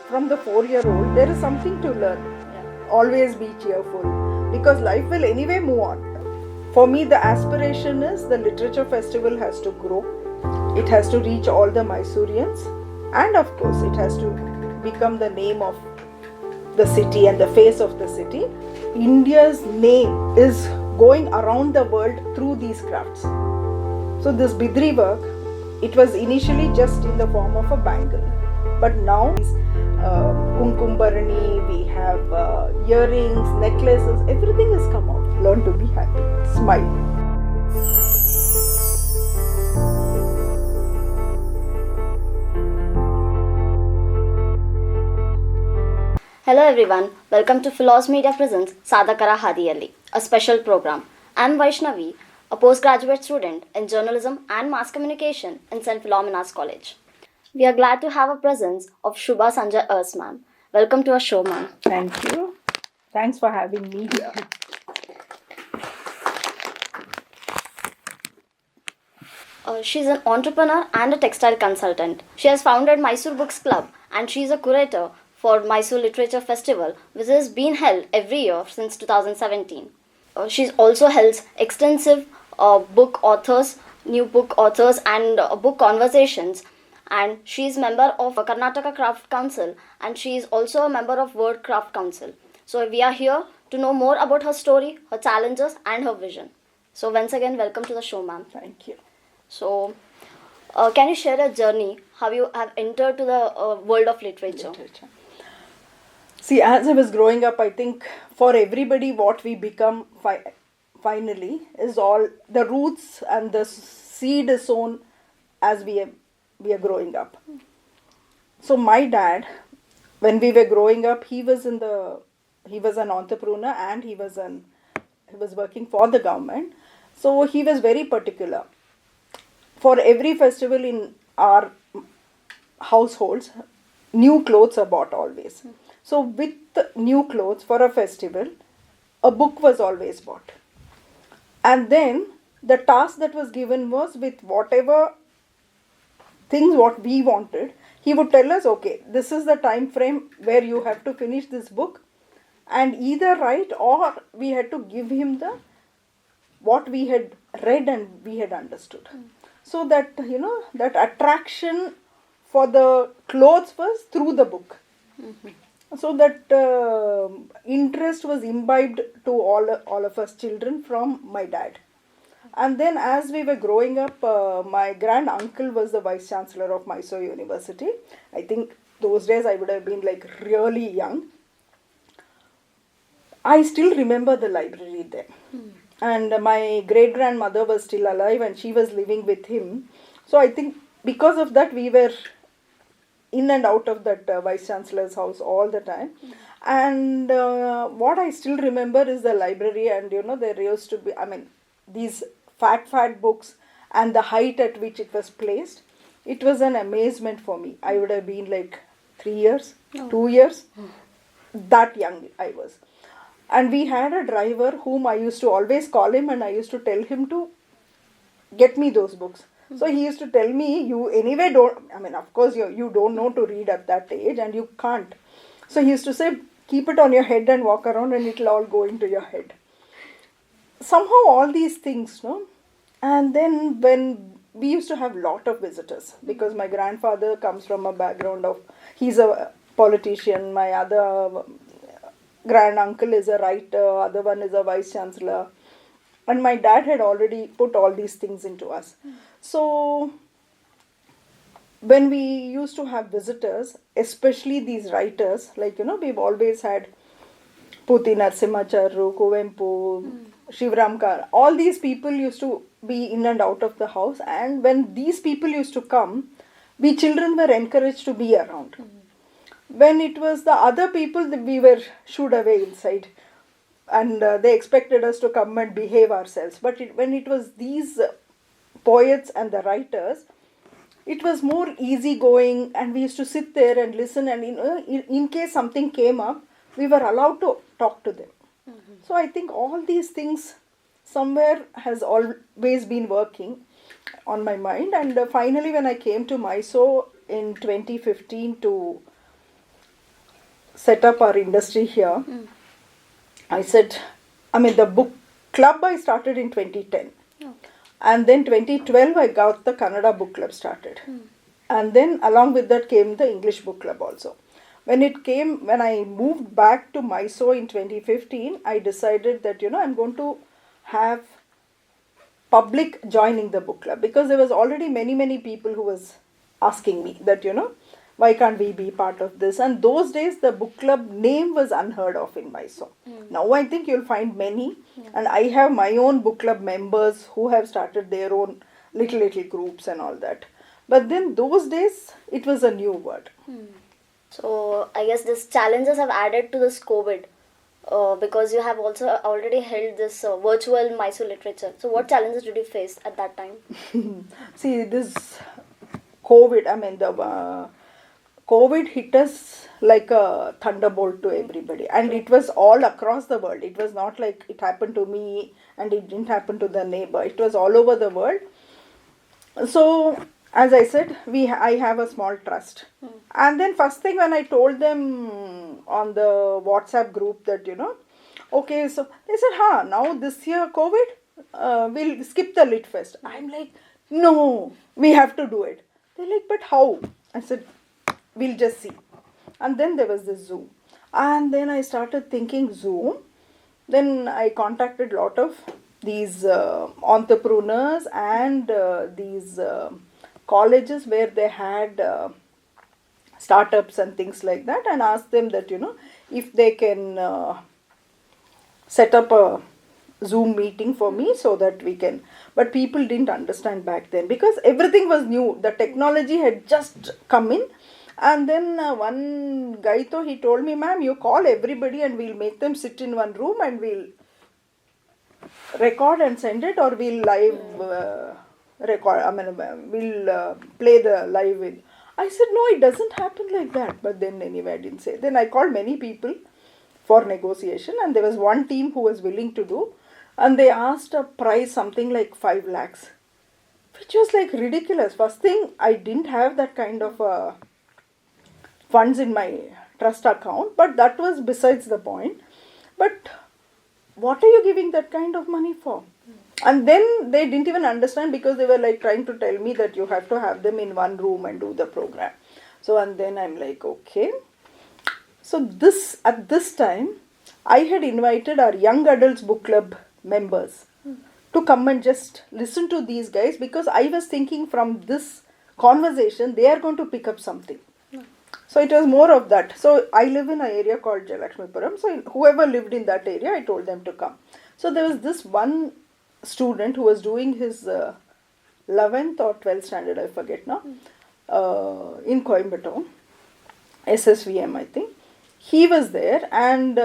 From the 4-year-old, there is something to learn. Always be cheerful because life will anyway move on. For me, the aspiration is the literature festival has to grow. It has to reach all the Mysoreans, and of course, it has to become the name of the city and the face of the city. India's name is going around the world through these crafts. So this Bidri work, it was initially just in the form of a bangle. But now, kumkum barani, we have earrings, necklaces, everything has come out. Learn to be happy. Smile. Hello everyone, welcome to Philos Media presents Sadhakara Hadiyali, a special program. I am Vaishnavi, a postgraduate student in journalism and mass communication in St. Philomena's College. We are glad to have a presence of Shubha Sanjay Urs, ma'am. Welcome to our show, ma'am. Thank you. Thanks for having me here. She's an entrepreneur and a textile consultant. She has founded Mysuru Books Club and she is a curator for Mysuru Literature Festival, which has been held every year since 2017. She also holds extensive book authors, new book authors and book conversations, and she is member of Karnataka Craft Council and she is also a member of World Craft Council. So we are here to know more about her story, her challenges and her vision. So once again, welcome to the show, ma'am. Thank you. So, can you share a journey, how you have entered to the world of literature? See, as I was growing up, I think for everybody what we become finally is all the roots and the seed is sown as we are growing up. So my dad, when we were growing up, he was an entrepreneur and he was working for the government. So he was very particular. For every festival in our households, new clothes are bought always. So with new clothes for a festival, a book was always bought. And then the task that was given was with whatever things what we wanted, he would tell us, okay, this is the time frame where you have to finish this book and either write or we had to give him what we had read and we had understood. So that, that attraction for the clothes was through the book. Mm-hmm. So that interest was imbibed to all of us children from my dad. And then as we were growing up, my grand uncle was the vice chancellor of Mysuru University. I think those days I would have been like really young. I still remember the library there. And my great grandmother was still alive and she was living with him. So I think because of that we were in and out of that vice chancellor's house all the time. And what I still remember is the library, and there used to be, these fat books and the height at which it was placed. It was an amazement for me. I would have been like 3 years, 2 years, that young I was. And we had a driver whom I used to always call him and I used to tell him to get me those books. So he used to tell me, you anyway of course you don't know to read at that age and you can't. So he used to say, keep it on your head and walk around and it'll all go into your head. Somehow all these things, and then when we used to have lot of visitors, because my grandfather comes from a background of, he's a politician, my other grand uncle is a writer, other one is a vice chancellor, and my dad had already put all these things into us. So when we used to have visitors, especially these writers, we've always had Puti Narsimhacharru, Kuvempu, Shivram Kar, all these people used to be in and out of the house, and when these people used to come, we children were encouraged to be around. When it was the other people, we were shooed away inside and they expected us to come and behave ourselves. But when it was these poets and the writers, it was more easygoing and we used to sit there and listen, and in case something came up, we were allowed to talk to them. Mm-hmm. So I think all these things somewhere has always been working on my mind, and finally when I came to Mysore in 2015 to set up our industry here, I said, the book club I started in 2010. Okay. And then 2012 I got the Kannada book club started. And then along with that came the English book club also. When I moved back to Mysore in 2015, I decided that, I'm going to have public joining the book club, because there was already many people who was asking me that, why can't we be part of this? And those days the book club name was unheard of in Mysore. Now I think you'll find many. And I have my own book club members who have started their own little groups and all that. But then those days it was a new word. So I guess these challenges have added to this COVID, because you have also already held this virtual Mysore literature. So what challenges did you face at that time? See, this COVID, the COVID hit us like a thunderbolt to everybody, and it was all across the world. It was not like it happened to me and it didn't happen to the neighbor. It was all over the world. So, as I said, I have a small trust. And then first thing when I told them on the WhatsApp group that, okay, so they said, now this year COVID, we'll skip the Lit Fest. I'm like, no, we have to do it. They're like, but how? I said, we'll just see. And then there was this Zoom. And then I started thinking Zoom. Then I contacted a lot of these entrepreneurs and these colleges where they had startups and things like that, and asked them that, if they can set up a Zoom meeting for me so that we can. But people didn't understand back then because everything was new. The technology had just come in. And then one guy, he told me, ma'am, you call everybody and we'll make them sit in one room and we'll record and send it, or we'll live record, we'll play the live with. I said, no, it doesn't happen like that. But then anyway, I didn't say. Then I called many people for negotiation, and there was one team who was willing to do, and they asked a price something like 5 lakhs, which was like ridiculous. First thing, I didn't have that kind of funds in my trust account, but that was besides the point. But what are you giving that kind of money for? And then they didn't even understand, because they were like trying to tell me that you have to have them in one room and do the program. So, and then I'm like, okay. So at this time, I had invited our young adults book club members to come and just listen to these guys, because I was thinking from this conversation, they are going to pick up something. So it was more of that. So I live in an area called Jalakshmipuram. So whoever lived in that area, I told them to come. So there was this one student who was doing his 11th or 12th standard, I forget now, in Coimbatore, SSVM I think. He was there, and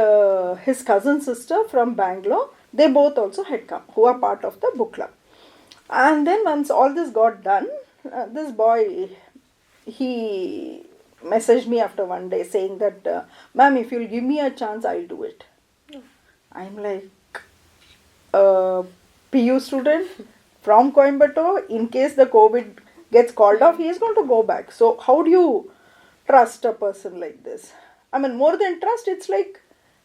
his cousin sister from Bangalore, they both also had come, who are part of the book club. And then once all this got done, this boy, he messaged me after one day saying that, ma'am, if you'll give me a chance, I'll do it. I'm like, PU student from Coimbatore, in case the COVID gets called off, he is going to go back. So how do you trust a person like this? More than trust, it's like,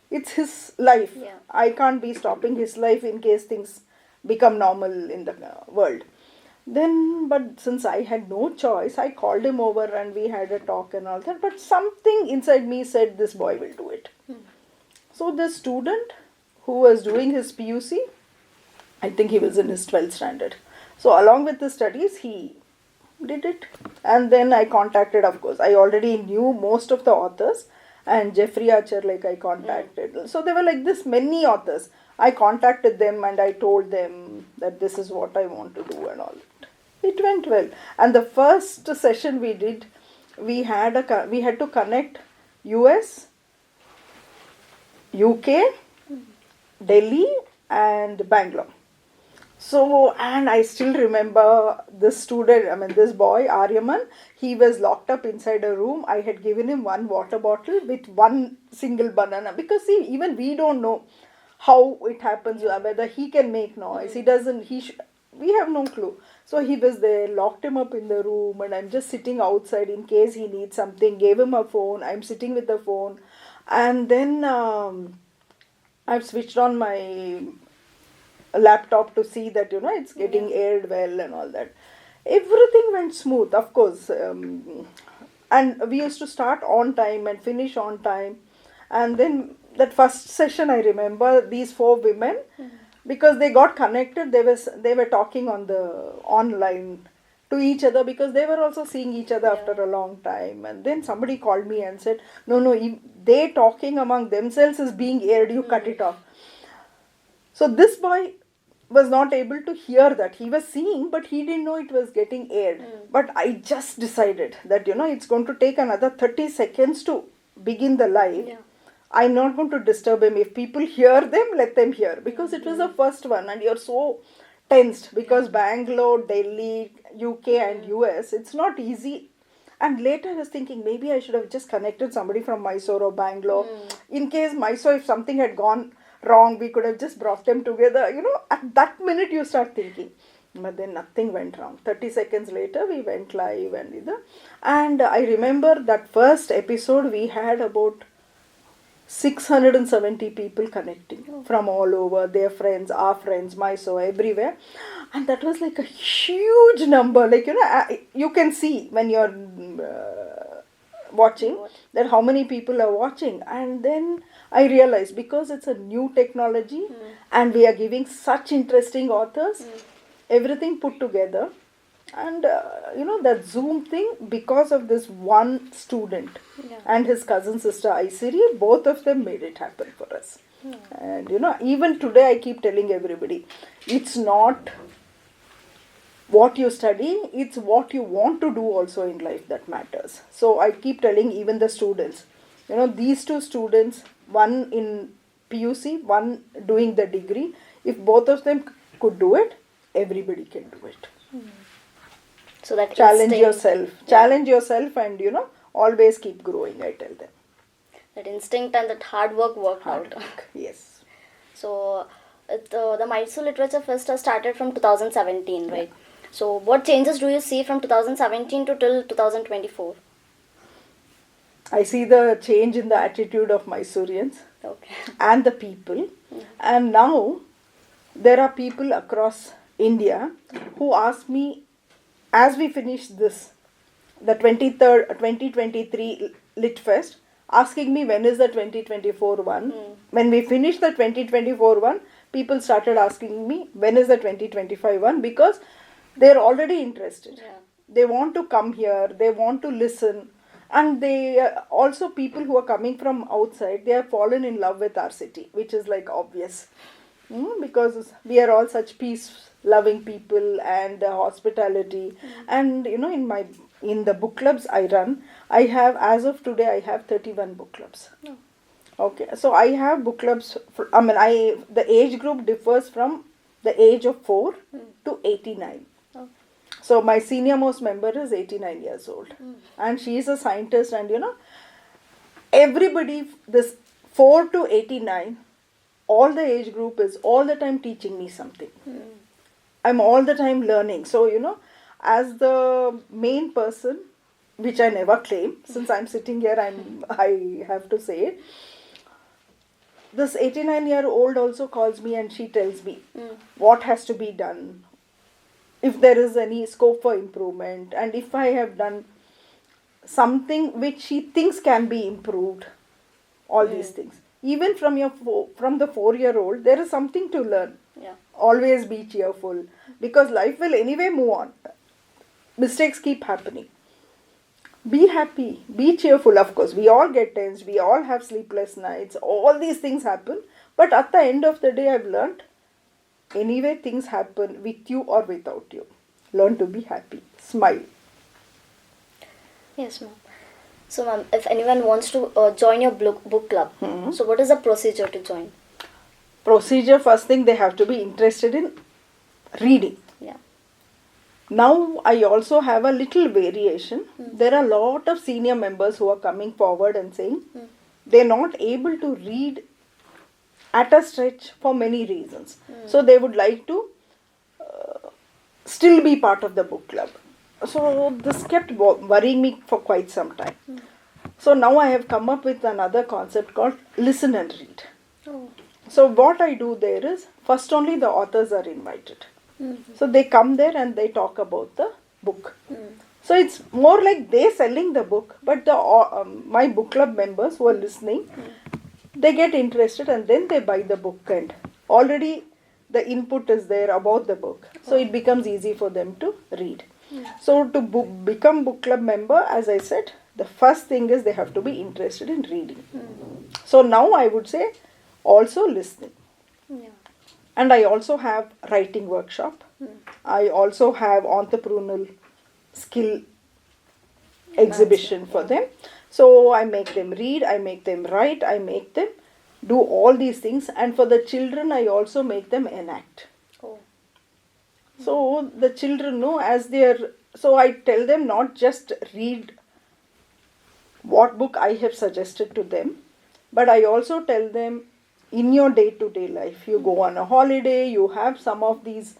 it's his life. Yeah. I can't be stopping his life in case things become normal in the world. Then, but since I had no choice, I called him over and we had a talk and all that. But something inside me said, this boy will do it. So the student who was doing his PUC, I think he was in his 12th standard. So along with the studies, he did it. And then I contacted, of course, I already knew most of the authors. And Jeffrey Archer, like I contacted. So there were like this many authors. I contacted them and I told them that this is what I want to do and all that. It went well. And the first session we did, we had to connect US, UK, Delhi and Bangalore. So, and I still remember this student, this boy, Aryaman, he was locked up inside a room. I had given him one water bottle with one single banana. Because see, even we don't know how it happens, whether he can make noise. He doesn't, we have no clue. So he was there, locked him up in the room, and I'm just sitting outside in case he needs something, gave him a phone. I'm sitting with the phone. And then I've switched on my laptop to see that, it's getting aired well and all that. Everything went smooth, of course. And we used to start on time and finish on time. And then that first session, I remember these 4 women, because they got connected, they were talking on the online to each other, because they were also seeing each other after a long time. And then somebody called me and said, no, they talking among themselves is being aired, you cut it off. So this boy was not able to hear that. He was seeing, but he didn't know it was getting aired. But I just decided that, it's going to take another 30 seconds to begin the live. Yeah. I'm not going to disturb him. If people hear them, let them hear. Because it was the first one and you're so tensed. Because Bangalore, Delhi, UK and US, it's not easy. And later I was thinking, maybe I should have just connected somebody from Mysuru or Bangalore. In case Mysuru, if something had gone wrong, we could have just brought them together. At that minute you start thinking. But then nothing went wrong. 30 seconds later, we went live. And I remember that first episode, we had about 670 people connecting from all over, their friends, our friends, Mysore, everywhere. And that was like a huge number. Like, you can see when you're watching that how many people are watching. And then I realized, because it's a new technology and we are giving such interesting authors, everything put together. And, that Zoom thing, because of this one student and his cousin sister Aisiri, both of them made it happen for us. And, even today I keep telling everybody, it's not what you study, it's what you want to do also in life that matters. So I keep telling even the students, these 2 students, one in PUC, one doing the degree, if both of them could do it, everybody can do it. So that challenge yourself and always keep growing, I tell them. That instinct and that hard work worked out. Yes. So the Mysuru Literature Fest started from 2017, right? So what changes do you see from 2017 to till 2024? I see the change in the attitude of Mysoreans and the people. And now there are people across India who ask me, as we finish this, the 2023 Lit Fest, asking me when is the 2024 one. When we finished the 2024 one, people started asking me when is the 2025 one, because they're already interested. Yeah. They want to come here, they want to listen. And they also, people who are coming from outside, they have fallen in love with our city, which is like obvious. Because we are all such peace-loving people and hospitality. And in the book clubs I run, I have, as of today, I have 31 book clubs. Okay, so I have book clubs. The age group differs from the age of 4 to 89. So my senior most member is 89 years old, and she is a scientist. And everybody, this 4 to 89. All the age group is all the time teaching me something. I'm all the time learning. So, as the main person, which I never claim, since I'm sitting here, I have to say it. This 89-year-old also calls me and she tells me what has to be done, if there is any scope for improvement, and if I have done something which she thinks can be improved, all these things. Even from the 4-year-old, there is something to learn. Yeah. Always be cheerful, because life will anyway move on. Mistakes keep happening. Be happy, be cheerful. Of course, we all get tense, we all have sleepless nights, all these things happen. But at the end of the day, I've learned, anyway things happen with you or without you. Learn to be happy, smile. Yes, ma'am. So, ma'am, if anyone wants to join your book club, so what is the procedure to join? Procedure, first thing, they have to be interested in reading. Yeah. Now, I also have a little variation. There are a lot of senior members who are coming forward and saying they're not able to read at a stretch for many reasons. So, they would like to still be part of the book club. So, this kept worrying me for quite some time. So now I have come up with another concept called listen and read. Oh. So what I do there is, first only the authors are invited. So they come there and they talk about the book. So it's more like they selling the book, but the my book club members who are listening, they get interested and then they buy the book, and already the input is there about the book. So it becomes easy for them to read. So to become book club member, as I said, the first thing is they have to be interested in reading. So now I would say also listening. Yeah. And I also have writing workshop. I also have entrepreneurial skill exhibition for them. So I make them read, I make them write, I make them do all these things. And for the children, I also make them enact. Oh. So the children know as they are, so I tell them not just read what book I have suggested to them, but I also tell them in your day-to-day life, you go on a holiday, you have some of these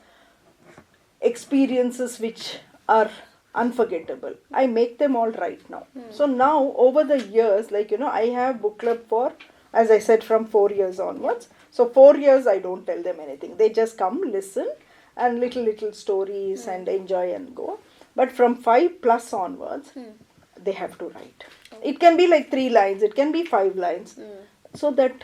experiences which are unforgettable. I make them all right now. So now over the years, like, I have book club for, as I said, from 4 years onwards. So 4 years I don't tell them anything. They just come, listen, and little stories and enjoy and go. But from 5 plus onwards, they have to write. It can be like 3 lines, it can be 5 lines. So that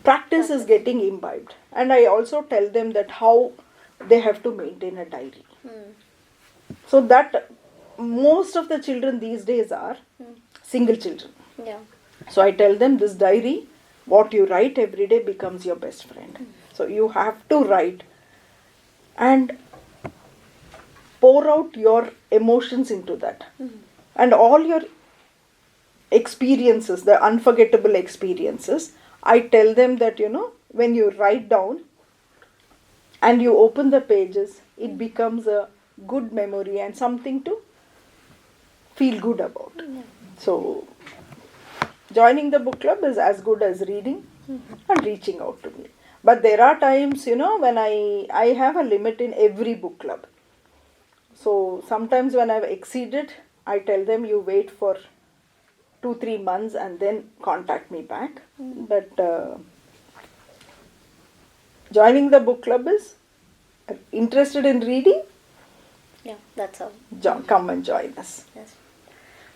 practice is getting imbibed. And I also tell them that how they have to maintain a diary. So that most of the children these days are single children. Yeah. So I tell them this diary, what you write every day becomes your best friend. So you have to write and pour out your emotions into that. And all your experiences, the unforgettable experiences, I tell them that, when you write down and you open the pages, it becomes a good memory and something to feel good about. So joining the book club is as good as reading and reaching out to me. But there are times, when I have a limit in every book club. So sometimes when I've exceeded, I tell them you wait for 2-3 months and then contact me back. But joining the book club is interested in reading. Yeah, that's all. Come and join us. Yes.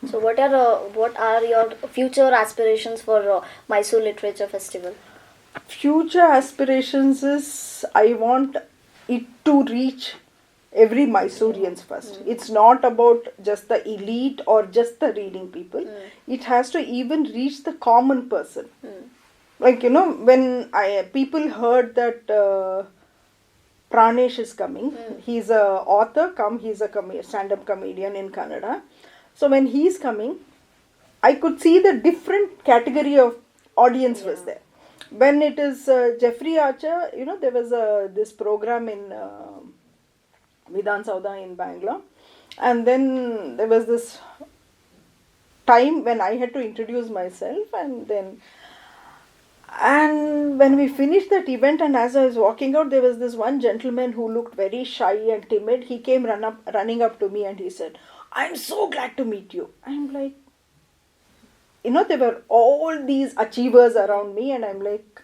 So what are your future aspirations for Mysore Literature Festival? Future aspirations is I want it to reach every Mysoreans first. It's not about just the elite or just the reading people. It has to even reach the common person. Like, when people heard that Pranesh is coming, he's a author, he's a stand-up comedian in Kannada. So when he's coming, I could see the different category of audience was there. When it is Jeffrey Archer, there was this program in Vidhan Sauda in Bangalore. And then there was this time when I had to introduce myself, and when we finished that event, and as I was walking out, there was this one gentleman who looked very shy and timid. He came running up to me and he said, "I'm so glad to meet you." I'm like, there were all these achievers around me, and I'm like,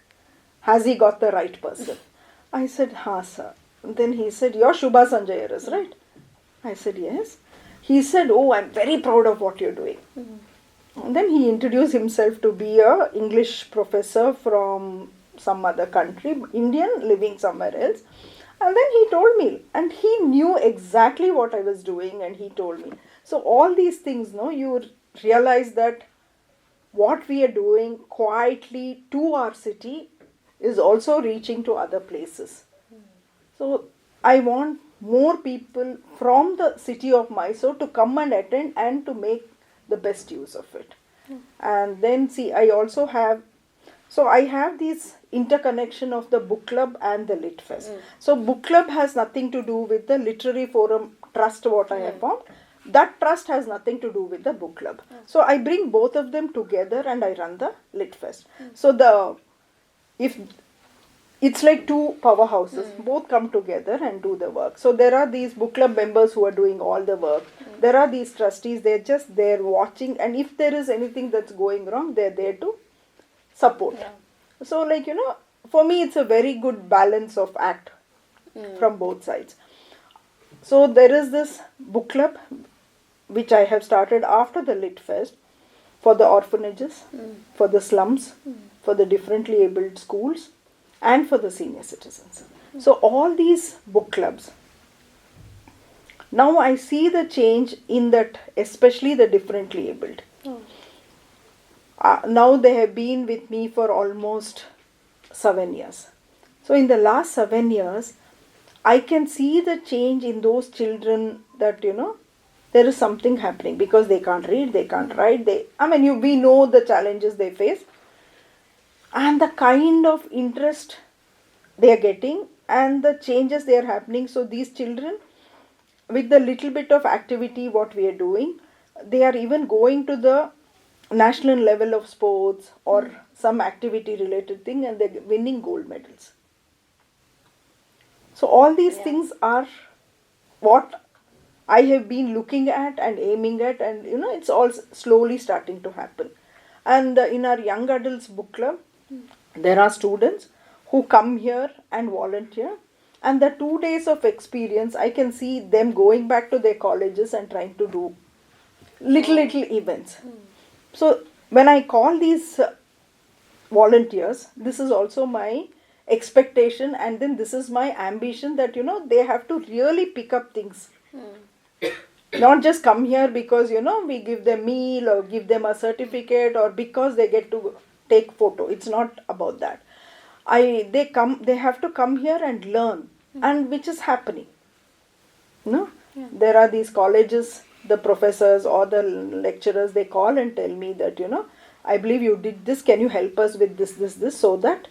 has he got the right person? I said, "Ha, sir." And then he said, "You're Shubha Sanjay Urs, right?" I said, "Yes." He said, "Oh, I'm very proud of what you're doing." And then he introduced himself to be a English professor from some other country, Indian, living somewhere else. And then he told me, and he knew exactly what I was doing, and he told me. So all these things, you realize that what we are doing quietly to our city is also reaching to other places. So I want more people from the city of Mysore to come and attend and to make the best use of it. And then I also have, I have this interconnection of the book club and the Lit Fest. So book club has nothing to do with the literary forum trust what I have formed. That trust has nothing to do with the book club. So I bring both of them together and I run the Lit Fest. So if it's like two powerhouses, both come together and do the work. So there are these book club members who are doing all the work. There are these trustees, they're just there watching, and if there is anything that's going wrong, they're there to support. So like, for me it's a very good balance of act from both sides. So there is this book club which I have started after the Lit Fest for the orphanages, for the slums, for the differently abled schools, and for the senior citizens. So all these book clubs, now I see the change in that, especially the differently abled. Now they have been with me for almost 7 years. So in the last 7 years, I can see the change in those children that, there is something happening because they can't read, they can't write. We know the challenges they face. And the kind of interest they are getting and the changes they are happening. So these children, with the little bit of activity what we are doing, they are even going to the national level of sports or some activity related thing, and they're winning gold medals. So all these things are what I have been looking at and aiming at, and it's all slowly starting to happen. And in our young adults book club, there are students who come here and volunteer, and the 2 days of experience, I can see them going back to their colleges and trying to do little events. So when I call these volunteers, this is also my expectation, and then this is my ambition that they have to really pick up things. Not just come here because we give them meal or give them a certificate or because they get to take photo. It's not about that. They have to come here and learn, and which is happening. There are these colleges, the professors or the lecturers, they call and tell me that I believe you did this, can you help us with this, so that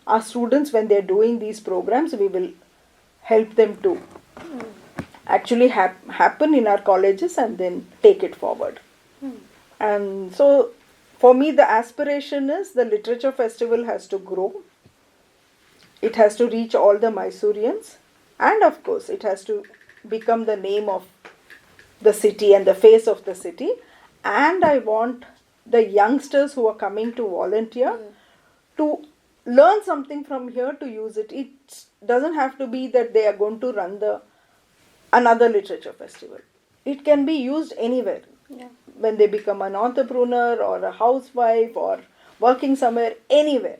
our students, when they're doing these programs, we will help them to actually happen in our colleges and then take it forward. And so for me the aspiration is the literature festival has to grow. It has to reach all the Mysoreans, and of course it has to become the name of the city and the face of the city. And I want the youngsters who are coming to volunteer to learn something from here, to use it. It doesn't have to be that they are going to run another literature festival. It can be used anywhere. When they become an entrepreneur or a housewife or working somewhere, anywhere.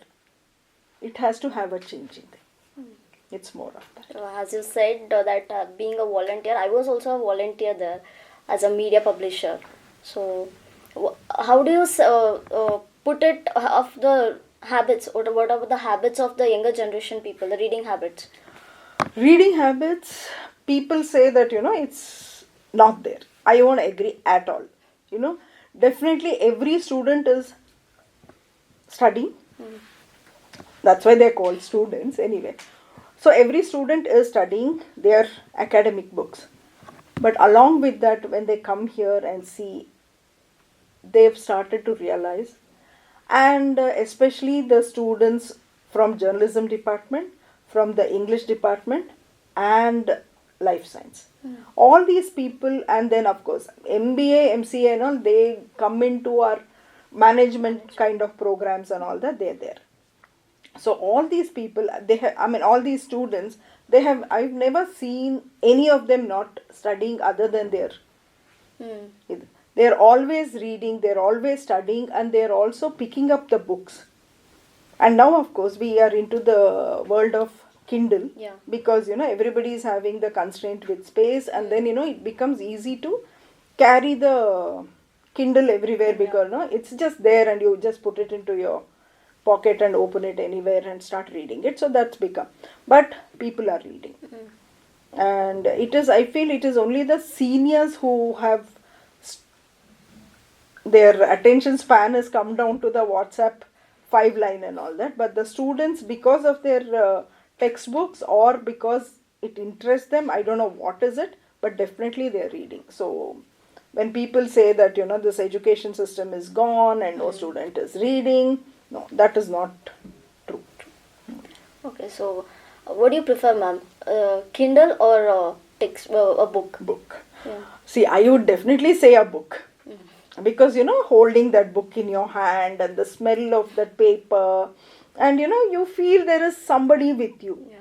It has to have a changing thing. It's more of that. As you said that being a volunteer, I was also a volunteer there as a media publisher. So how do you put it of the habits, or what are the habits of the younger generation people, the reading habits? Reading habits, people say that it's not there. I won't agree at all. Definitely every student is studying. That's why they're called students anyway. So every student is studying their academic books. But along with that, when they come here and see, they've started to realize, and especially the students from journalism department, from the English department, and life science. All these people, and then of course MBA, MCA and all, they come into our management kind of programs and all that, they're there. So all these people, all these students, I've never seen any of them not studying other than they're always reading, they're always studying, and they're also picking up the books. And now of course we are into the world of Kindle, because everybody is having the constraint with space, and then it becomes easy to carry the Kindle everywhere, because it's just there and you just put it into your pocket and open it anywhere and start reading it. So that's become, but people are reading. And I feel it is only the seniors who have their attention span has come down to the WhatsApp 5-line and all that, but the students, because of their textbooks or because it interests them, I don't know what is it, but definitely they're reading. So when people say that this education system is gone and no student is reading, no, that is not true. Okay, so what do you prefer, ma'am? Kindle or text, a book? Book. Yeah. See, I would definitely say a book. Because, holding that book in your hand and the smell of that paper, and, you feel there is somebody with you. Yeah.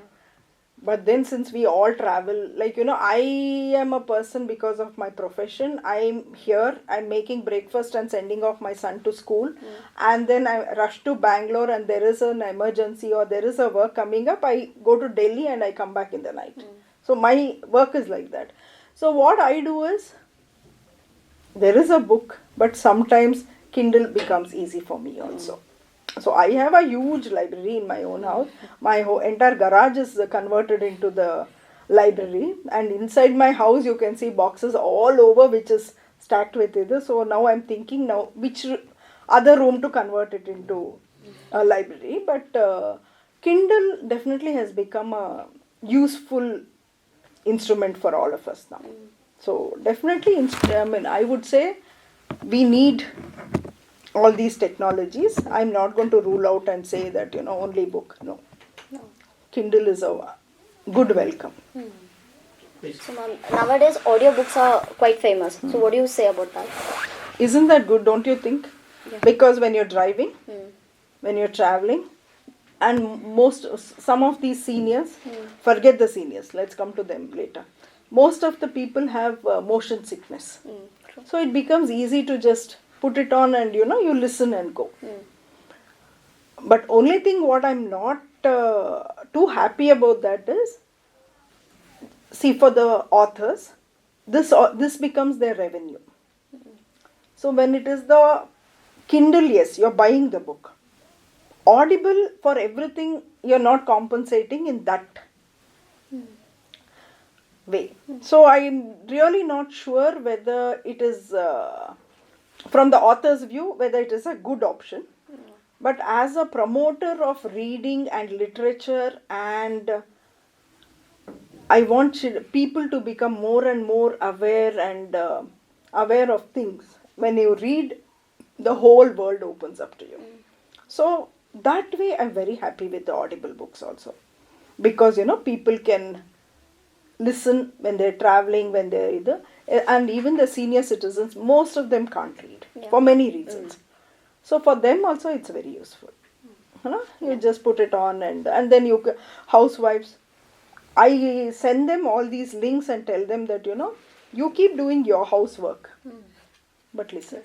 But then since we all travel, like, I am a person because of my profession. I'm here, I'm making breakfast and sending off my son to school. And then I rush to Bangalore and there is an emergency or there is a work coming up. I go to Delhi and I come back in the night. So my work is like that. So what I do is, there is a book, but sometimes Kindle becomes easy for me also. So I have a huge library in my own house. My whole entire garage is converted into the library, and inside my house you can see boxes all over which is stacked with it. So now I'm thinking now which other room to convert it into a library. But Kindle definitely has become a useful instrument for all of us now. So definitely, I would say we need all these technologies. I'm not going to rule out and say that, only book. No. Kindle is a good welcome. So, ma'am, nowadays audiobooks are quite famous. So what do you say about that? Isn't that good, don't you think? Yeah. Because when you're driving, when you're traveling, and some of these seniors, forget the seniors, let's come to them later. Most of the people have motion sickness. True. So it becomes easy to just put it on and, you listen and go. But only thing what I'm not too happy about that is, see, for the authors, this becomes their revenue. So when it is the Kindle, yes, you're buying the book. Audible, for everything, you're not compensating in that way. So I'm really not sure whether it is, from the author's view, whether it is a good option. But as a promoter of reading and literature, and I want people to become more and more aware and aware of things. When you read, the whole world opens up to you. So that way I'm very happy with the audible books also. Because, people can listen when they're traveling, when they're either, and even the senior citizens, most of them can't read for many reasons. So for them also it's very useful. You just put it on and then housewives, I send them all these links and tell them that, you keep doing your housework, but listen.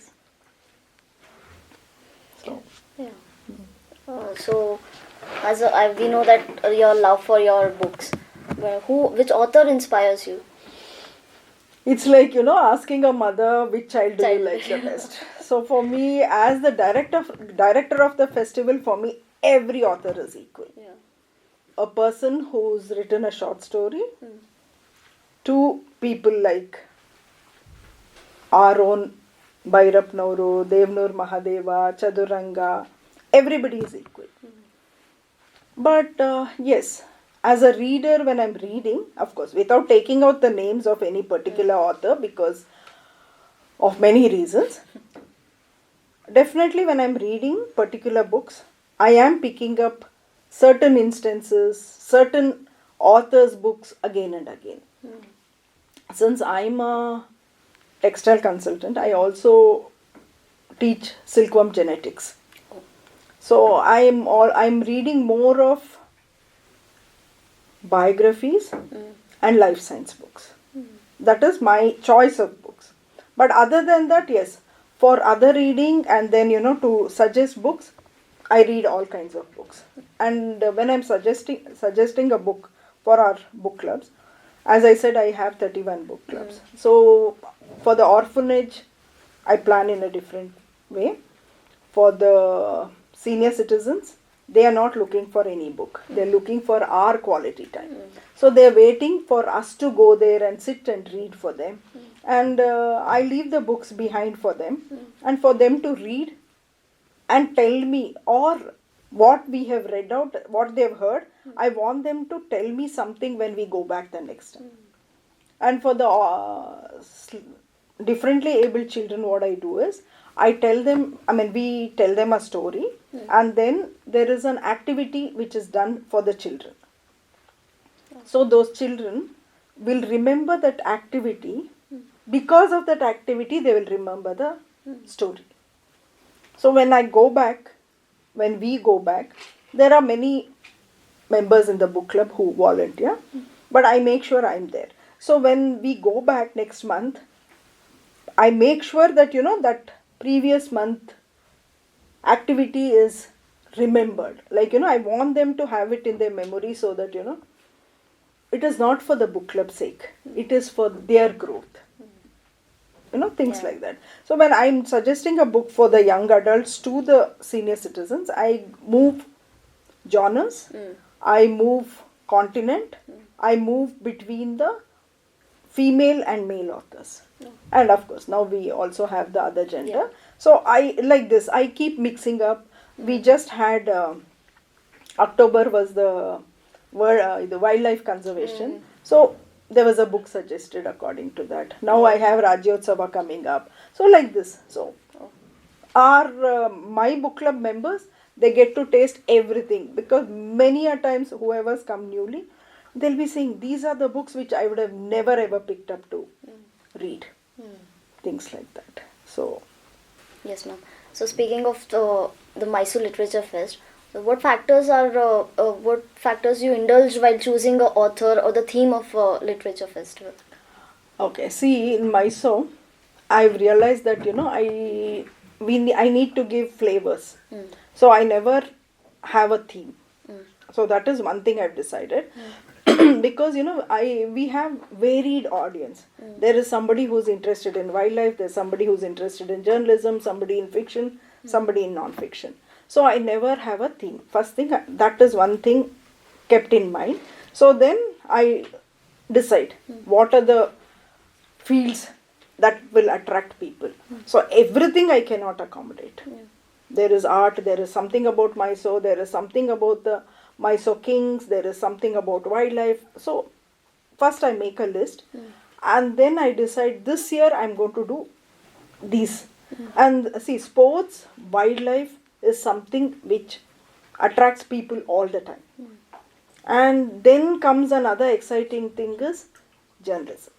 So. Yeah. So, we know that your love for your books. Which author inspires you? It's like, asking a mother which child do you like the best. So for me, as the director of the festival, for me, every author is equal. Yeah. A person who's written a short story, to people like our own Bhairap Nauru, Devnur Mahadeva, Chaduranga, everybody is equal. But yes, as a reader, when I'm reading, of course, without taking out the names of any particular author because of many reasons, definitely when I'm reading particular books, I am picking up certain instances, certain authors' books again and again. Since I'm a textile consultant, I also teach silkworm genetics. So I'm reading more of biographies and life science books. That is my choice of books. But other than that, yes, for other reading and then, to suggest books, I read all kinds of books. And when I'm suggesting a book for our book clubs, as I said, I have 31 book clubs. So for the orphanage, I plan in a different way. For the senior citizens, they are not looking for any book. They're looking for our quality time. So they're waiting for us to go there and sit and read for them. And I leave the books behind for them. And for them to read and tell me, or what we have read out, what they've heard, I want them to tell me something when we go back the next time. And for the differently abled children, what I do is, we tell them a story, and then there is an activity which is done for the children. So those children will remember that activity. Because of that activity, they will remember the story. So when we go back, there are many members in the book club who volunteer, but I make sure I'm there. So when we go back next month, I make sure that, that previous month activity is remembered. Like, I want them to have it in their memory so that, it is not for the book club's sake. It is for their growth. Things like that. So when I'm suggesting a book for the young adults to the senior citizens, I move genres, I move continent, I move between the female and male authors. And of course, now we also have the other gender. Yeah. So I like this. I keep mixing up. We just had October was the wildlife conservation. So there was a book suggested according to that. Now I have Rajyotsava coming up. So like this. So our my book club members, they get to taste everything, because many a times whoever's come newly, they'll be saying these are the books which I would have never ever picked up to read. Things like that. So Yes, ma'am. So speaking of the Mysore Literature Fest, so what factors you indulge while choosing an author or the theme of a literature festival? okay, see, in Mysore, I've realized that I need to give flavors. So I never have a theme. So that is one thing I've decided. Because we have varied audience. There is somebody who's interested in wildlife, there's somebody who's interested in journalism, somebody in fiction, somebody in non-fiction. So I never have a theme. First thing, that is one thing kept in mind. So then I decide what are the fields that will attract people. So everything I cannot accommodate. There is art, there is something about Mysore, there is something about the Mysore kings, there is something about wildlife. So first I make a list, and then I decide this year I'm going to do these. And see, sports, wildlife is something which attracts people all the time. And then comes another exciting thing is journalism.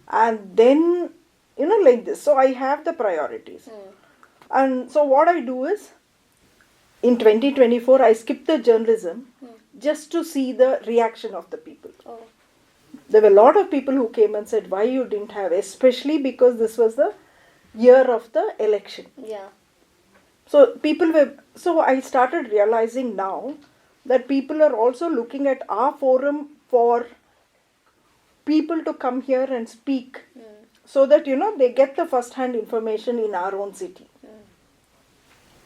And then, like this. So I have the priorities. And so what I do is, in 2024, I skipped the journalism just to see the reaction of the people. There were a lot of people who came and said, why you didn't have, especially because this was the year of the election. Yeah. So so I started realizing now that people are also looking at our forum for people to come here and speak, so that, they get the first-hand information in our own city.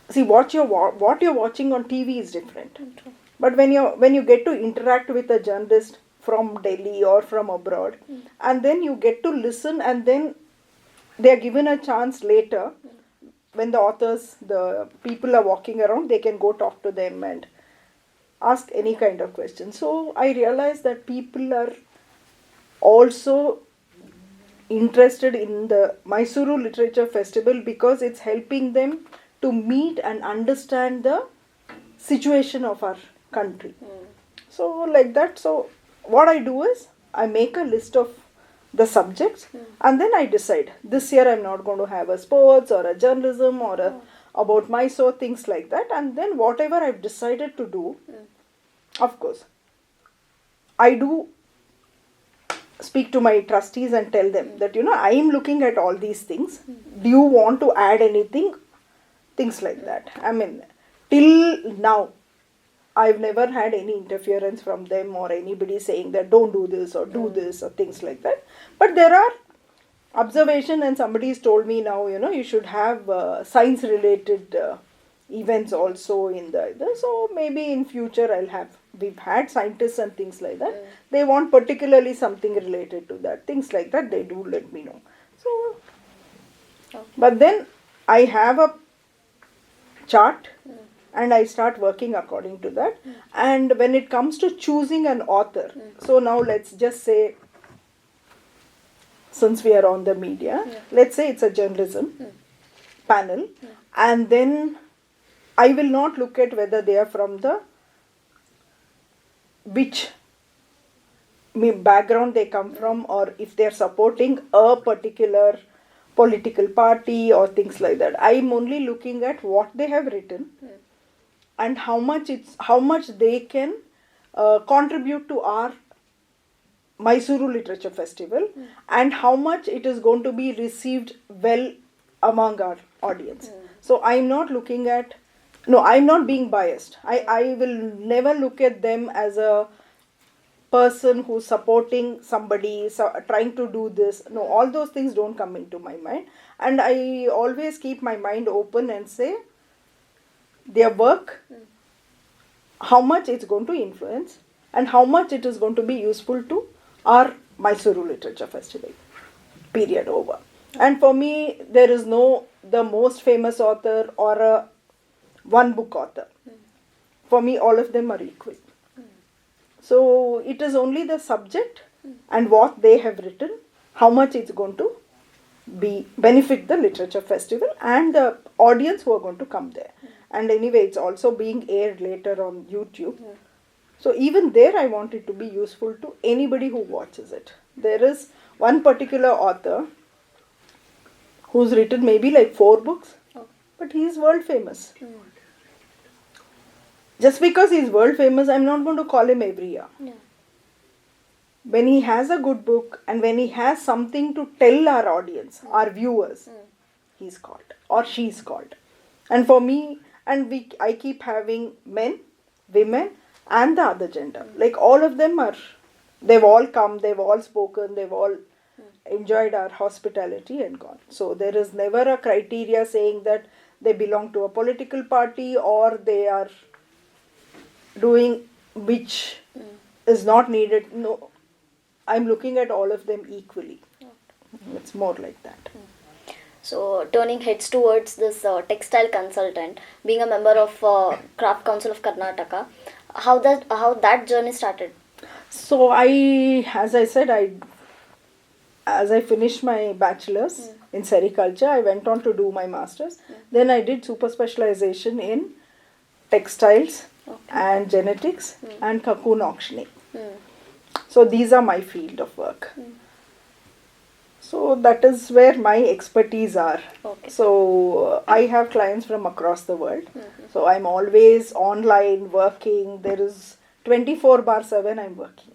See, what you're watching on TV is different. But when you get to interact with a journalist from Delhi or from abroad, and then you get to listen, and then they are given a chance later, when the people are walking around, they can go talk to them and ask any kind of question. So I realized that people are also interested in the Mysuru Literature Festival because it's helping them to meet and understand the situation of our country. So like that, so what I do is I make a list of the subjects, and then I decide this year I'm not going to have a sports or a journalism or about Mysore, things like that. And then whatever I've decided to do, of course, I do speak to my trustees and tell them that, I am looking at all these things. Do you want to add anything? Things like that. I mean, till now, I've never had any interference from them or anybody saying that don't do this or do this or things like that. But there are observation, and somebody's told me now, you should have science related events also in so maybe in future we've had scientists and things like that. They want particularly something related to that, things like that, they do let me know. So, but then I have a chart, and I start working according to that. And when it comes to choosing an author, so now let's just say, since we are on the media, let's say it's a journalism panel, and then I will not look at whether they are from the which background they come from, or if they are supporting a particular political party or things like that. I am only looking at what they have written and how much they can contribute to our Mysuru Literature Festival, and how much it is going to be received well among our audience. So I'm not looking at, no, I'm not being biased. I will never look at them as a person who's supporting somebody, trying to do this. No, all those things don't come into my mind. And I always keep my mind open and say their work, how much it's going to influence and how much it is going to be useful to our Mysuru Literature Festival. Period, over. And for me, there is no the most famous author or a one book author. For me, all of them are equal. So it is only the subject and what they have written, how much it's going to benefit the literature festival and the audience who are going to come there. And anyway, it's also being aired later on YouTube. So even there, I want it to be useful to anybody who watches it. There is one particular author who's written maybe like 4 books, but he is world famous. Just because he's world famous, I'm not going to call him every year. When he has a good book and when he has something to tell our audience, our viewers, he's called or she's called. And for me, I keep having men, women, and the other gender. Like all of them they've all come, they've all spoken, they've all enjoyed our hospitality and gone. So there is never a criteria saying that they belong to a political party or they are doing which is not needed. No, I'm looking at all of them equally. It's more like that. So turning heads towards this textile consultant, being a member of Craft Council of Karnataka, how that journey started? So as I said, as I finished my bachelor's in sericulture, I went on to do my master's. Then I did super specialization in textiles and genetics and cocoon auctioning. So these are my field of work. So that is where my expertise are. So I have clients from across the world. So I'm always online working. There is 24/7 I'm working.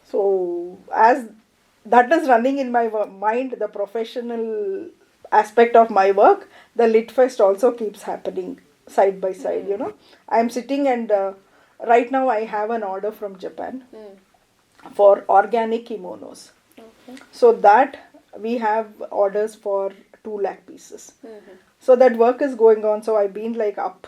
So as that is running in my mind, the professional aspect of my work, the Litfest also keeps happening side by side, I'm sitting and right now I have an order from Japan for organic kimonos. So that we have orders for 2 lakh pieces. So that work is going on. So I've been like up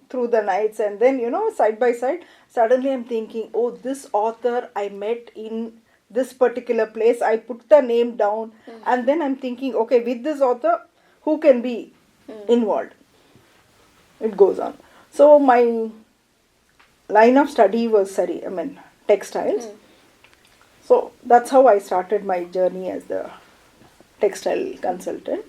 through the nights, and then side by side, suddenly I'm thinking, oh, this author I met in this particular place. I put the name down, and then I'm thinking, okay, with this author, who can be involved? It goes on. So my line of study was textiles. So that's how I started my journey as the textile consultant.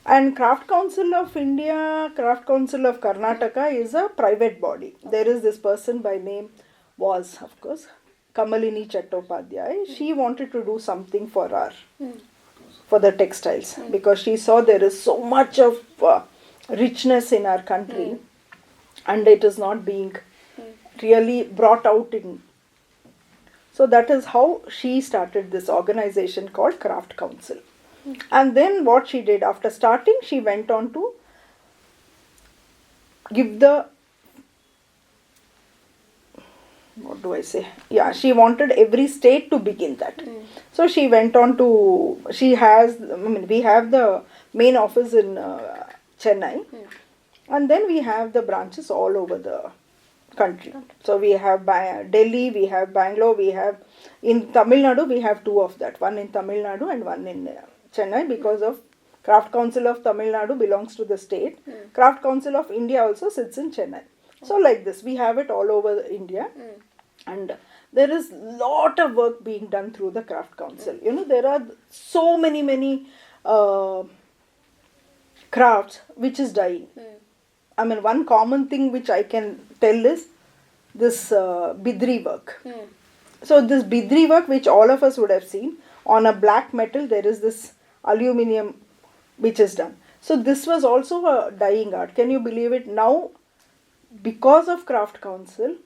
And Craft Council of India, Craft Council of Karnataka is a private body. There is this person by name was, of course, Kamalini Chattopadhyay. She wanted to do something for the textiles because she saw there is so much of richness in our country and it is not being really brought out in. So that is how she started this organization called Craft Council. And then what she did after starting, she went on to give she wanted every state to begin that. So she went on to, we have the main office in Chennai, and then we have the branches all over the country. So we have Delhi, we have Bangalore, we have in Tamil Nadu, we have 2 of that, one in Tamil Nadu and one in Chennai, because of Craft Council of Tamil Nadu belongs to the state. Craft Council of India also sits in Chennai. So like this, we have it all over India. And there is lot of work being done through the Craft Council. There are so many crafts which is dying. one common thing which I can tell is this bidri work. So this bidri work, which all of us would have seen, on a black metal there is this aluminium which is done. So this was also a dying art. Can you believe it? Now, because of Craft Council,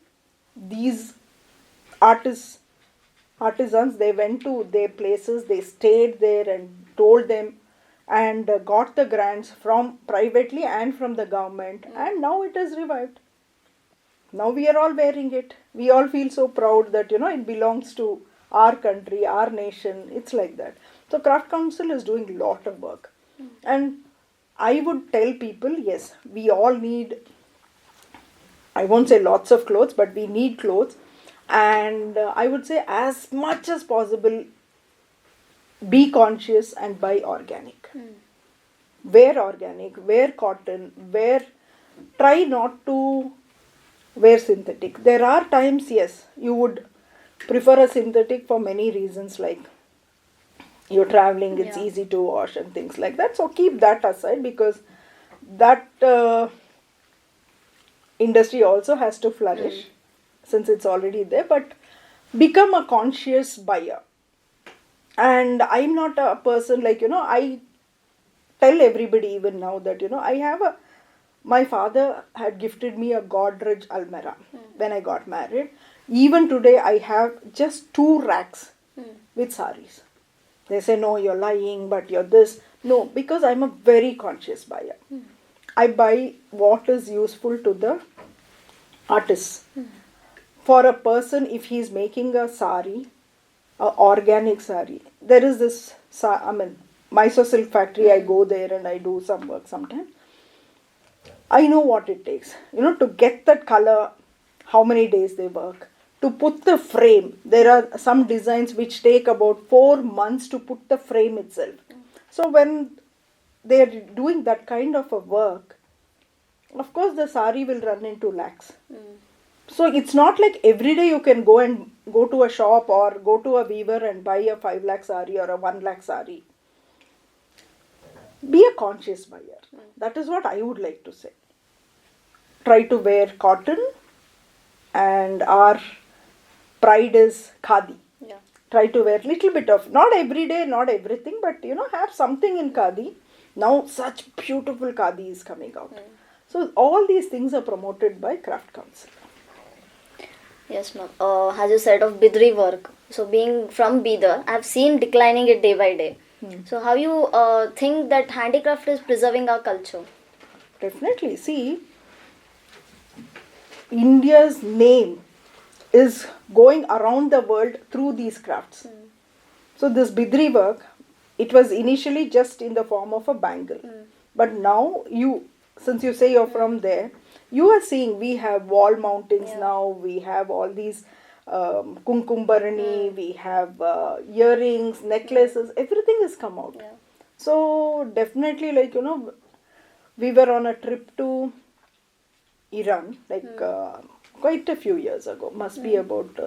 these artisans, they went to their places, they stayed there and told them, and got the grants from privately and from the government, and now it is revived. Now we are all wearing it. We all feel so proud that it belongs to our country, our nation. It's like that. So Craft Council is doing a lot of work. And I would tell people, yes, we all need, I won't say lots of clothes, but we need clothes. And I would say as much as possible, be conscious and buy organic. Wear organic, wear cotton, try not to wear synthetic. There are times, yes, you would prefer a synthetic for many reasons, like you're traveling, it's easy to wash and things like that. So keep that aside, because that industry also has to flourish since it's already there. But become a conscious buyer. And I'm not a person like, I tell everybody even now that, my father had gifted me a Godrej Almera when I got married. Even today I have just 2 racks with saris. They say, no, you're lying, but you're this. No, because I'm a very conscious buyer. I buy what is useful to the artist. For a person, if he's making a sari, a organic sari, there is this, Mysore silk factory, I go there and I do some work sometimes. I know what it takes, to get that color, how many days they work. To put the frame, there are some designs which take about 4 months to put the frame itself. So when they are doing that kind of a work, of course the sari will run into lakhs. So it's not like every day you can go to a shop or go to a weaver and buy a 5 lakh sari or a 1 lakh sari. Be a conscious buyer. That is what I would like to say. Try to wear cotton, and our pride is khadi. Try to wear little bit of, not every day, not everything, but have something in khadi. Now such beautiful khadi is coming out. So all these things are promoted by Craft Council. Yes, ma'am. As you said of Bidri work, so being from Bidar, I've seen declining it day by day. So how you think that handicraft is preserving our culture? Definitely. See, India's name is going around the world through these crafts. So this Bidri work, it was initially just in the form of a bangle. But now since you say you're from there, you are seeing we have wall mountings now, we have all these kumkumbarani, we have earrings, necklaces, everything has come out. So definitely, like, we were on a trip to Iran, like quite a few years ago, must be about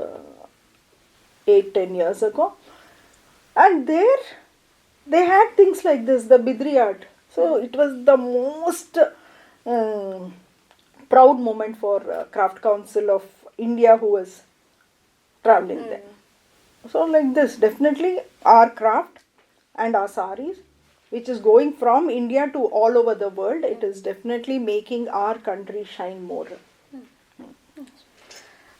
8-10 years ago. And there, they had things like this, the Bidri art. So it was the most proud moment for Craft Council of India who was traveling there. So like this, definitely our craft and our saris, which is going from India to all over the world, it is definitely making our country shine more.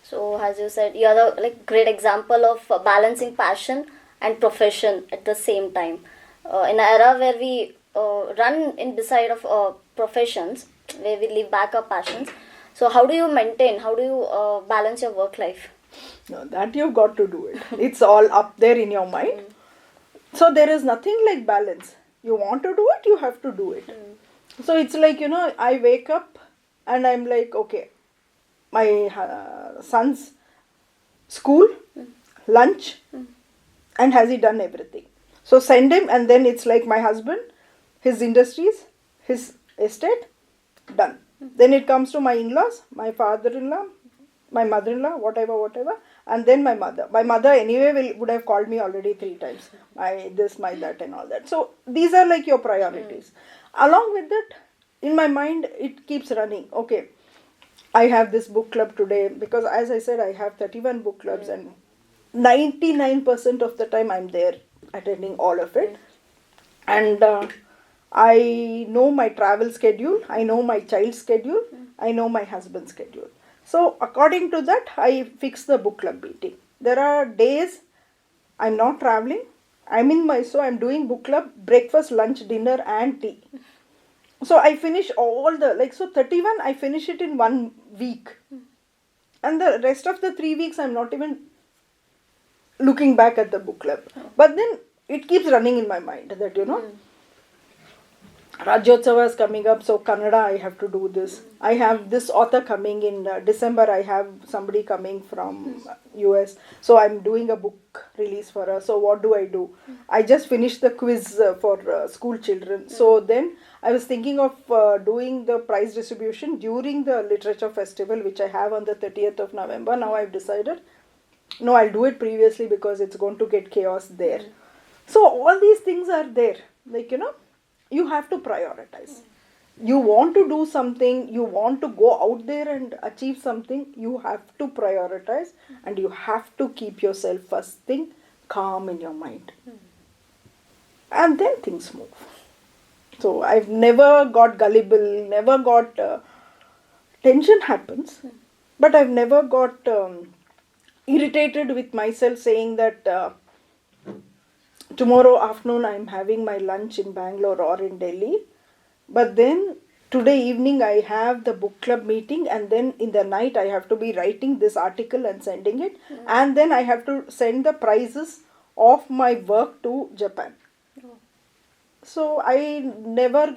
So as you said, you are the great example of balancing passion and profession at the same time. In an era where we run in beside of professions, where we leave back our passions. So how do you balance your work life? No, that you've got to do it. It's all up there in your mind. So there is nothing like balance. You want to do it, you have to do it. So it's like, I wake up and I'm like, okay, my son's school, lunch, and has he done everything? So send him, and then it's like my husband, his industries, his estate, done. Then it comes to my in-laws, my father-in-law, my mother-in-law, whatever, and then my mother. My mother anyway would have called me already 3 times. My this, my that, and all that. So these are like your priorities. Along with that, in my mind it keeps running. Okay, I have this book club today, because as I said, I have 31 book clubs, and 99% of the time I'm there attending all of it. And I know my travel schedule, I know my child's schedule, I know my husband's schedule. So according to that, I fix the book club meeting. There are days I'm not traveling, I'm in Mysuru, I'm doing book club, breakfast, lunch, dinner and tea. So I finish all the, like, so 31, I finish it in 1 week. And the rest of the 3 weeks, I'm not even looking back at the book club. But then it keeps running in my mind that, Rajyotsava is coming up, so Kannada, I have to do this. I have this author coming in December, I have somebody coming from US. So I'm doing a book release for her. So what do? I just finished the quiz for school children. So then I was thinking of doing the prize distribution during the literature festival, which I have on the 30th of November. Now I've decided, no, I'll do it previously because it's going to get chaos there. So all these things are there. Like, you have to prioritize. You want to do something, you want to go out there and achieve something, you have to prioritize, and you have to keep yourself first thing calm in your mind. And then things move. So I've never got gullible, never got tension happens, but I've never got irritated with myself saying that tomorrow afternoon I'm having my lunch in Bangalore or in Delhi, but then today evening I have the book club meeting, and then in the night I have to be writing this article and sending it, and then I have to send the prizes of my work to Japan. So I never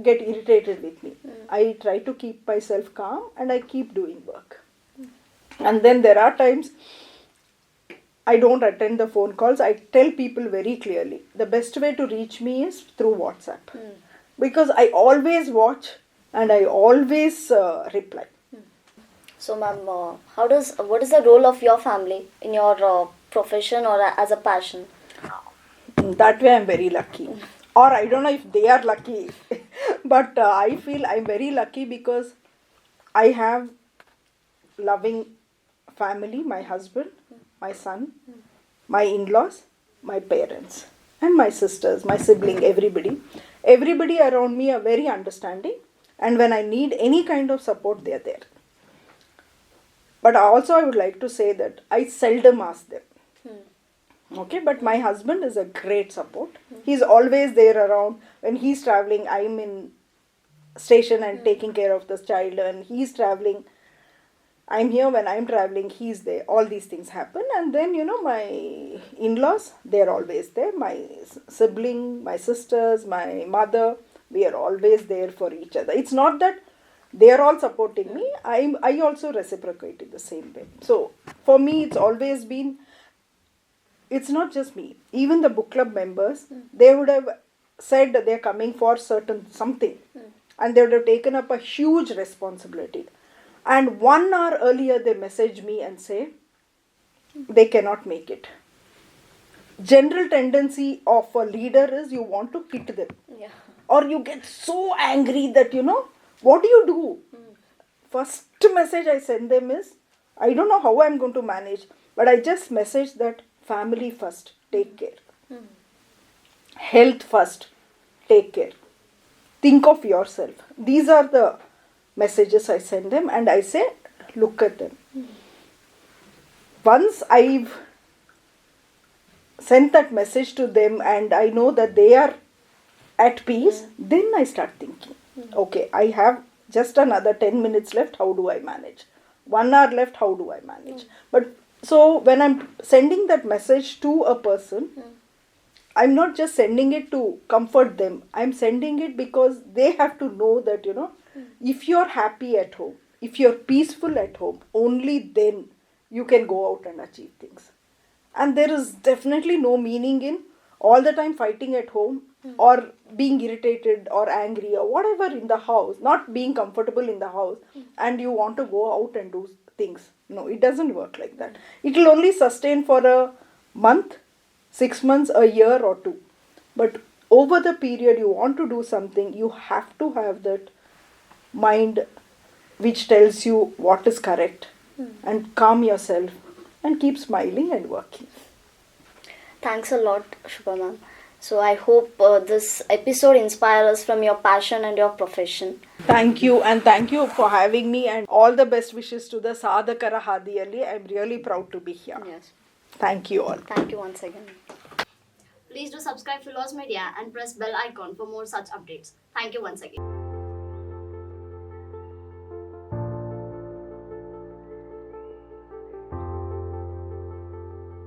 get irritated with me. I try to keep myself calm and I keep doing work. And then there are times I don't attend the phone calls. I tell people very clearly, the best way to reach me is through WhatsApp. Because I always watch and I always reply. So ma'am, what is the role of your family in your profession or as a passion? That way I'm very lucky. Or I don't know if they are lucky. But I feel I'm very lucky because I have loving family, my husband, my son, my in-laws, my parents, and my sisters, my sibling, everybody. Everybody around me are very understanding, and when I need any kind of support, they are there. But also I would like to say that I seldom ask them. Okay, but my husband is a great support. He's always there around. When he's traveling, I'm in station and taking care of the child. When he's traveling, I'm here. When I'm traveling, he's there. All these things happen. And then, my in-laws, they're always there. My sibling, my sisters, my mother, we are always there for each other. It's not that they are all supporting me. I also reciprocate in the same way. So, for me, it's always been, it's not just me. Even the book club members, they would have said that they're coming for certain something. And they would have taken up a huge responsibility. And 1 hour earlier, they message me and say, they cannot make it. General tendency of a leader is you want to hit them. Yeah. Or you get so angry that, what do you do? First message I send them is, I don't know how I'm going to manage, but I just message that family first, take care. Health first, take care. Think of yourself. These are the messages I send them, and I say, look at them. Once I've sent that message to them and I know that they are at peace, then I start thinking, okay, I have just another 10 minutes left, how do I manage? 1 hour left, how do I manage? But so when I'm sending that message to a person, I'm not just sending it to comfort them. I'm sending it because they have to know that, if you're happy at home, if you're peaceful at home, only then you can go out and achieve things. And there is definitely no meaning in all the time fighting at home or being irritated or angry or whatever in the house, not being comfortable in the house, and you want to go out and do things. No, it doesn't work like that. It will only sustain for a month, 6 months, a year or two. But over the period you want to do something, you have to have that mind which tells you what is correct, and calm yourself and keep smiling and working. Thanks a lot, Shubha ma'am. So I hope this episode inspires us from your passion and your profession. Thank you, and thank you for having me, and all the best wishes to the Sadhakara Hadiyali. I'm really proud to be here. Yes. Thank you all. Thank you once again. Please do subscribe Philos Media and press bell icon for more such updates. Thank you once again.